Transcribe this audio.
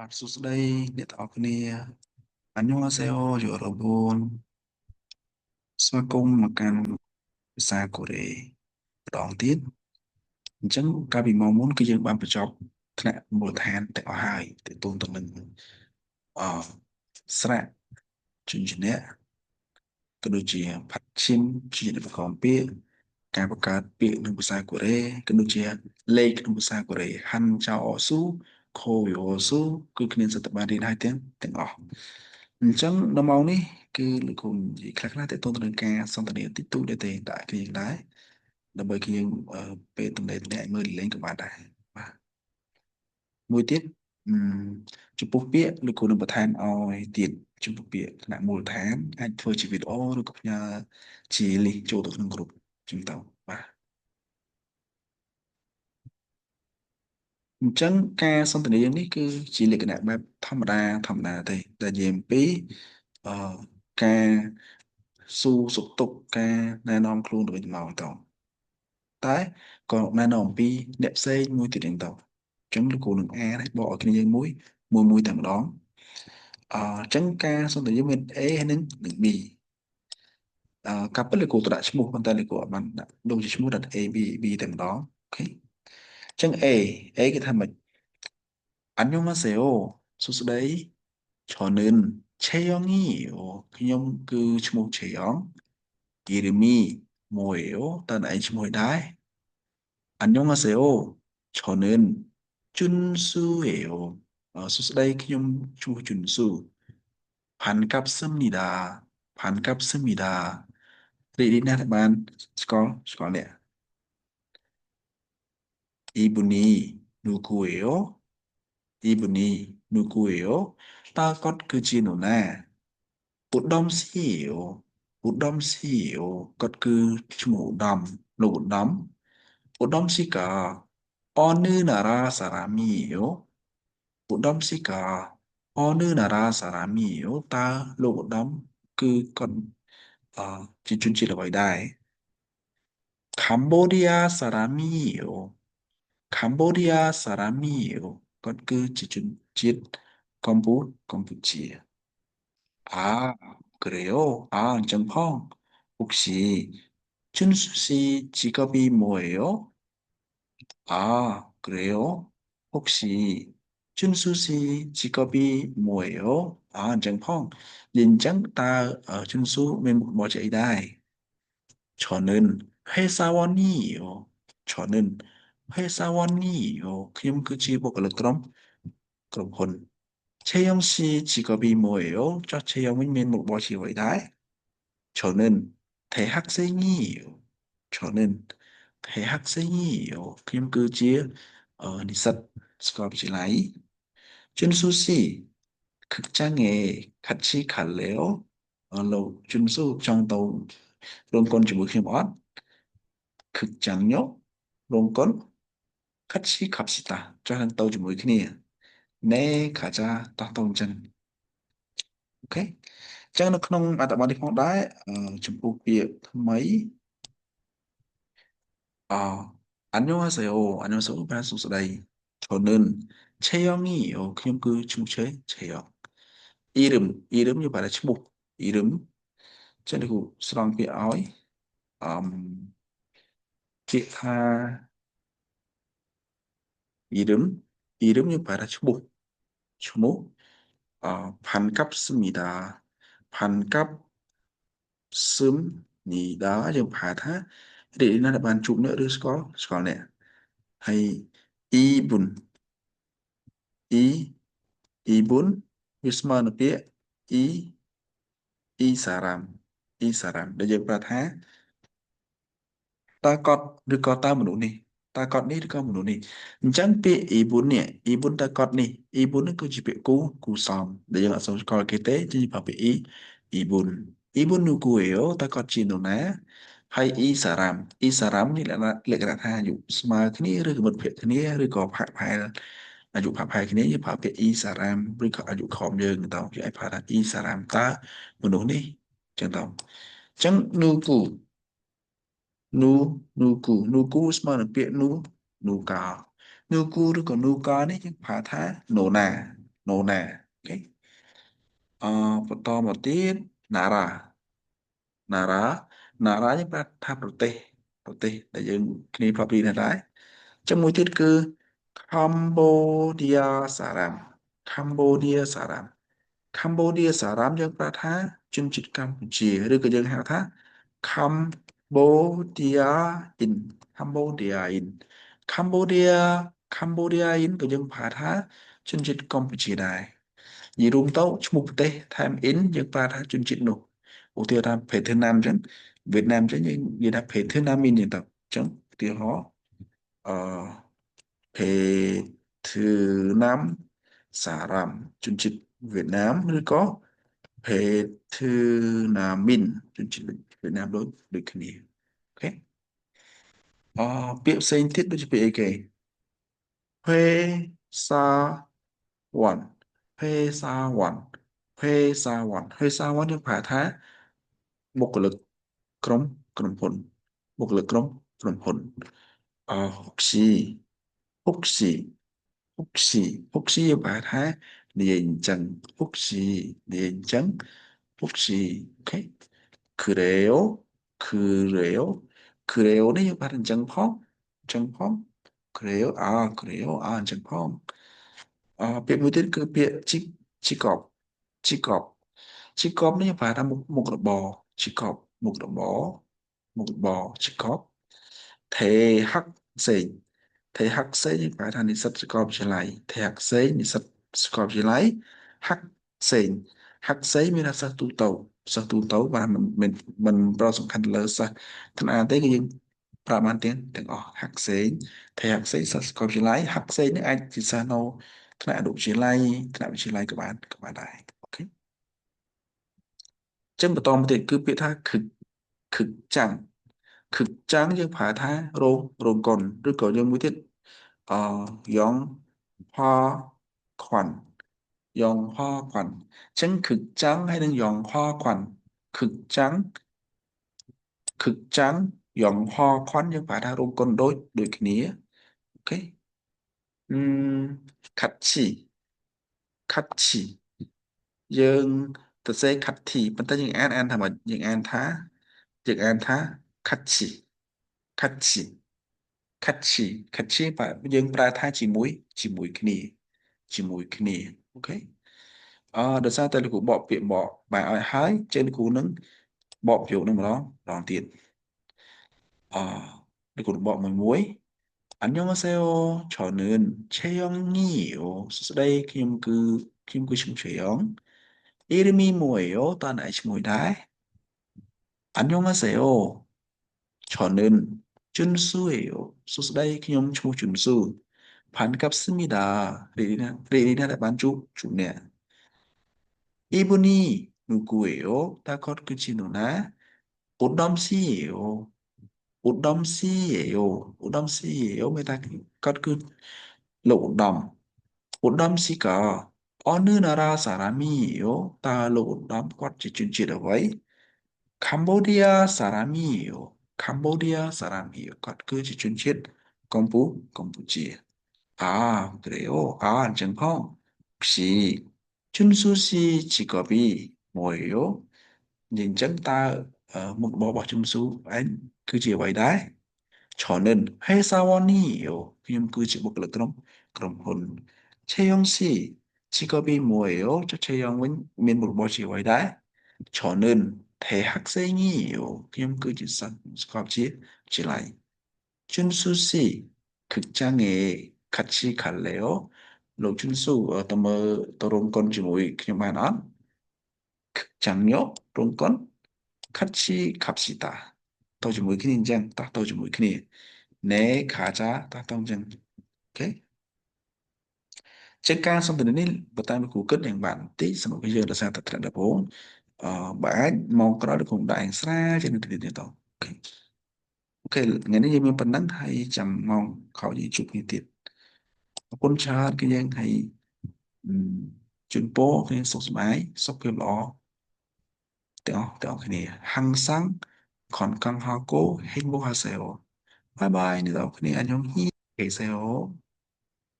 បាទសួស្តីអ្នកទាំងអស់គ្នាអញ្ញងអាសេអូយូរ៉ូបូនស្វាគមន៍មកកាន់ភាសាកូរ៉េម្ដងទៀតអញ្ចឹងកាលពីម៉ោងមុនគឺយើងបានបញ្ចប់ថ្នាក់មូលដ្ឋានទាំងអស់ហើយទាក់ទងទៅនឹងអស្រៈជញ្ជាក់ក៏ដូចជាផាត់ឈិមជានិពកម្មពាក្យការបង្កើតពាក្យក្នុងភាសាកូរ៉េក៏ដូចជាលេខក្នុងភាសាកូរ៉េហាន់ចៅអស៊ូខូយអូស៊ូគឺគ្នាសិតបានរៀនហើយទាំងអស់អញ្ចឹងនៅម៉ោងនេះគឺលោកគ្រូនិយាយខ្លះៗទាក់ទងទៅនឹងការសន្ទនាតិចតួចដែរទេដាក់គ្នាដែរដើម្បីគឺយើងពេលទំនេរទំនាក់មើលលេងក៏បានដែរបាទមួយទៀតអឺចំពោះពាក្យលោកគ្រូនឹងបន្ថែមឲ្យទៀតចំពោះពាក្យថ្នាក់មូលដ្ឋានអាចធ្វើជាវីដេអូឬក៏ផ្ញើជា link ចូលទៅក្នុងក្រុមចឹងទៅបាទអញ្ចឹងការសន្ទនានេះគឺជាលក្ខណៈបែបធម្មតាទេដែលនិយាយអំពីអឺការសួរសុខទុក្ខការណែនាំខ្លួនទៅវិញទៅមកទៅតែក៏ណែនាំអំពីអ្នកផ្សេងមួយទៀតហ្នឹងទៅអញ្ចឹងលោកគ្រូនឹងអានឲ្យបកឲ្យគ្នាយើងមួយតែម្ដងអញ្ចឹងការសន្ទនាមាន A ហើយនិង B ការពិតលោកគ្រូទៅដាក់ឈ្មោះប៉ុន្តែលោកគ្រូអត់បានដាក់ដូចជាឈ្មោះដាក់ A B តែម្ដងអូខេអញ្ចឹង A គេថាម៉េចអញ្ញងម៉ាសេអូសួស្ដីឆនឿនឆេយ៉ងញីអូខ្ញុំគឺឈ្មោះឆេយ៉ងយេរេមីមួយអូតើឯងឈ្មោះអីដែរអញ្ញងម៉ាសេអូឆនឿនជុនស៊ូអេអូសួស្ដីខ្ញុំឈ្មោះជុនស៊ូផាន់កាប់សឹមនីដាផាន់កាប់សឹមនីដារីករាយណាស់ដែលបានស្គាល់អ្នក Ibu ni nukueo Ibu ni nukueo តើគាត់គឺជានរណាឧត្តមស៊ីអូឧត្តមស៊ីអូគាត់គឺឈ្មោះឧត្តមលោកឧត្តមស៊ីកាអនឺណារ៉ាសារ៉ាមីអូឧត្តមស៊ីកាអនឺណារ៉ាសារ៉ាមីអូតើលោកឧត្តមគឺគាត់អជាជនជាតិអ្វីដែរកម្ពុជាសារ៉ាមីអូកម្ពុជាសារ៉ាមីអូគាត់គឺជាជនជាតិកម្ពុជា 아, 그래요? 어ញ្ចឹងផង 혹시 춘수 씨 직업이 뭐예요? 그래요? 혹시 춘수 씨 직업이 뭐예요? 어ញ្ចឹងផងនិយាយអញ្ចឹងតើ춘수មានមុខរបរជាអីដែរ 저는 회사원이에요. 저는 회사원이에요. ខ្ញុំគឺជាបុគ្គលិកក្រុមហ៊ុន 채영 씨 직업이 뭐예요? 저 채영은 맨 무엇이 다 저는 대학생이에요. 저는 대학생이에요. 그럼 그지 니삿 스컵지라이 준수 씨 극장에 같이 갈래요? 로 준수 정도 롱건 주무시면 극장요? 롱건 같이 갑시다. 저는 또 주무시니 네 가자 또ต้องចឹង អូខេអញ្ចឹងនៅក្នុងអត្ថបទនេះផងដែរចំពោះពាក្យថ្មីអអានញ៉ូហាសេអូអានញ៉ូហាសេអូបានសួស្ដីឈនឿនឆេយ៉ងនីអូខ្ញុំគឺឈ្មោះឆេយ៉ងអ៊ីរឹមយកបែរឈ្មោះអ៊ីរឹមចឹងនេះគូស្រង់ពាក្យឲ្យអឺពាក្យថាអ៊ីរឹមយកបែរឈ្មោះផាន់កាប់ស្មីដាផាន់កាប់ សឹមនេះដែរយើងប្រហែលថារីកណាស់ដែលបានជួបអ្នកឬស្គាល់អ្នកហើយអ៊ីប៊ុនអ៊ីអ៊ីប៊ុនវាស្មើនឹងពាក្យអ៊ីអ៊ីសារ៉ាមដែលយើងប្រាប់ថាតើគាត់ឬក៏តើមនុស្សនេះតើគាត់នេះឬក៏មនុស្សនេះអញ្ចឹងពាក្យអ៊ីប៊ុននេះអ៊ីប៊ុនតើគាត់នេះអ៊ីប៊ុននេះគឺជាពាក្យគូសំដែលយើងអត់សូវស្គាល់គេទេជាប្រើពាក្យអ៊ីប៊ុននូគូអេអូតើគាត់ជានរណាហើយអ៊ីសារ៉ាមនេះលក្ខណៈថាអាយុស្មើគ្នាឬក៏មិត្តភក្តិគ្នាឬក៏ផាក់ផែលអាយុផាក់ផែលគ្នាយើងប្រើពាក្យអ៊ីសារ៉ាមឬក៏អាយុខំយើងទៅគេអាចប្រើថាអ៊ីសារ៉ាមតើមនុស្សនេះចឹងទៅអញ្ចឹងនូគូ nu nu ស្មើនឹងពាក្យ nu កា nu ឬក៏ nu កានេះយើងប្រើថានរណា Nona អូខេបន្តមកទៀត Nara Nara Nara យើងប្រាប់ថាប្រទេសដែលយើងគ្នាប្រាប់ពីនេះដែរចាំមួយទៀតគឺ Cambodia សារ៉ាម Cambodia សារ៉ាម Cambodia សារ៉ាមយើងប្រាប់ថាជនជាតិកម្ពុជាឬក៏យើងហៅថា Cambodia in Cambodia in Cambodia Cambodia in ក៏យើងប្រាប់ថាជនជាតិកម្ពុជាដែរនិយាយរួមទៅឈ្មោះប្រទេសថែម in យើងប្រាប់ថាជនជាតិនោះឧទាហរណ៍ថាប្រទេសវៀតណាមអញ្ចឹងវៀតណាមអញ្ចឹងយើងនិយាយថាប្រទេសវៀតណាម in អញ្ចឹងទៅអញ្ចឹងឧទាហរណ៍អឺភេទណាមសារ៉ាំជនជាតិវៀតណាមឬក៏ភេទណាមីនជនជាតិវៀតណាមដូចគ្នាអូខេពាក្យផ្សេងទៀតដូចជាពាក្យអីគេភេសាវ៉ាន់ភេសាវ៉ាន់ភេសាវ៉ាន់ភេសាវ៉ាន់យើងប្រែថាបុគ្គលិកក្រុមហ៊ុនបុគ្គលិកក្រុមហ៊ុនហុកស៊ីហុកស៊ីហុកស៊ីហុកស៊ីយើងប្រែថានិយាយអញ្ចឹងហុកស៊ីនិយាយអញ្ចឹងហុកស៊ីអូខេ Creo Creo Creo នេះយើងប្រែថាអញ្ចឹងផងអញ្ចឹងផង Creo Creo អញ្ចឹងផងពាក្យមួយទៀតគឺពាក្យជីកប់ជីកប់ជីកប់នេះយើងប្រែថាមុខរបរជីកប់មុខរបរជីកប់ថេហាក់សេងថេហាក់សេងយើងប្រែថានិស្សិតសាកលវិទ្យាល័យថេហាក់សេងនិស្សិតសាកលវិទ្យាល័យហាក់សេងហាក់សេងមានថាសិស្សទូទៅបាទមិនប្រោតសំខាន់ទៅលើសិស្សថ្នាក់ទេគឺយើងប្រាប់បានទាំងអស់ហាក់សេងថេហាក់សេងសិស្សសាកលវិទ្យាល័យហាក់សេងនេះអាចជាសិស្សនៅថ្នាក់អនុវិទ្យាល័យថ្នាក់វិទ្យាល័យក៏បានដែរអូខេ ចឹងបន្តមកទៀតគឺពាក្យថាខឹកចាំងខឹកចាំងយើងប្រើថារោងកុនឬក៏យើងមួយទៀតអយ៉ងផខ្វាន់យ៉ងផខ្វាន់ចឹងខឹកចាំងហើយនឹងយ៉ងផខ្វាន់ខឹកចាំងខឹកចាំងយ៉ងផខ្វាន់យើងប្រើថារោងកុនដូចគ្នាអូខេអឺខាត់ឈីខាត់ឈី យើងទៅសេខាត់ធីប៉ុន្តែយើងអានថាម៉េចយើងអានថាខាត់ឈីខាត់ឈីខាត់ឈីខាត់ឈីបែបយើងប្រើថាជាមួយគ្នាអូខេដោយសារតែលោកគ្រូបកពាក្យបកបែរឲ្យហើយចេះលោកគ្រូនឹងបកប្រយោគនឹងម្ដងទៀតអលោកគ្រូបកមួយ안녕하세요 저는 채영이에요សួស្តីខ្ញុំគឺឈ្មោះឆេយ៉ង 이름이 뭐예요? 딴 아이치 뭐이다? 안녕하세요. 저는 준수예요. 수수다이 기념ឈ្មោះ 준수. 반갑습니다. 리리나 반죽 주네. 이분이 누구예요? 다컷 그치 누나? 오덤씨예요. 오덤씨예요. 메다 컷그 로덤. 오덤씨가 어느 나라 사람이에요? 다 로덤 컷지 준치다 vậy 캄보디아 사람이에요. 그 지춘칫 컴푸치에. 그래요? 안정펑. 혹시 춘수 씨 직업이 뭐예요? 인정 ta một bộ bảo 춘수 anh cứ chỉ vậy đấy. 저는 회사원이에요. 그냥 그 직업을 그럼 혼. 채영 씨 직업이 뭐예요? 저 채영은 민물 뭐지 vậy đấy. 저는 대학생이에요. 그냥 그 수학지 지라이. 준수 씨 극장에 같이 갈래요? 로준수 tầm rong conជាមួយខ្ញុំបានអត់극장요? 롱건 같이 갑시다. ទៅជាមួយគ្នាអញ្ចឹងតោះទៅជាមួយគ្នា 네 가자. តោះទៅអញ្ចឹង អូខេ ចឹងការសន្ទនានេះបើតាមលោកគ្រូគិតយ៉ាងបានបន្តិចសម្រាប់យើងដោយសារតែថ្នាក់ដំបូងបើអាចមកក្រោយលោកគ្រូដាក់អង្ស្រាជានឹងទៀតទៅអូខេថ្ងៃនេះយើងមានប៉ុណ្ណឹងហើយចាំមកក្រោយយើងជួបគ្នាទៀតអរគុណច្រើនគឺយើងហើយជូនពរគ្នាសុខសប្បាយសុខភាពល្អទាំងអស់គ្នា 항상 건강하고 행복하세요. 바이바이. 여러분, 안녕히 계세요.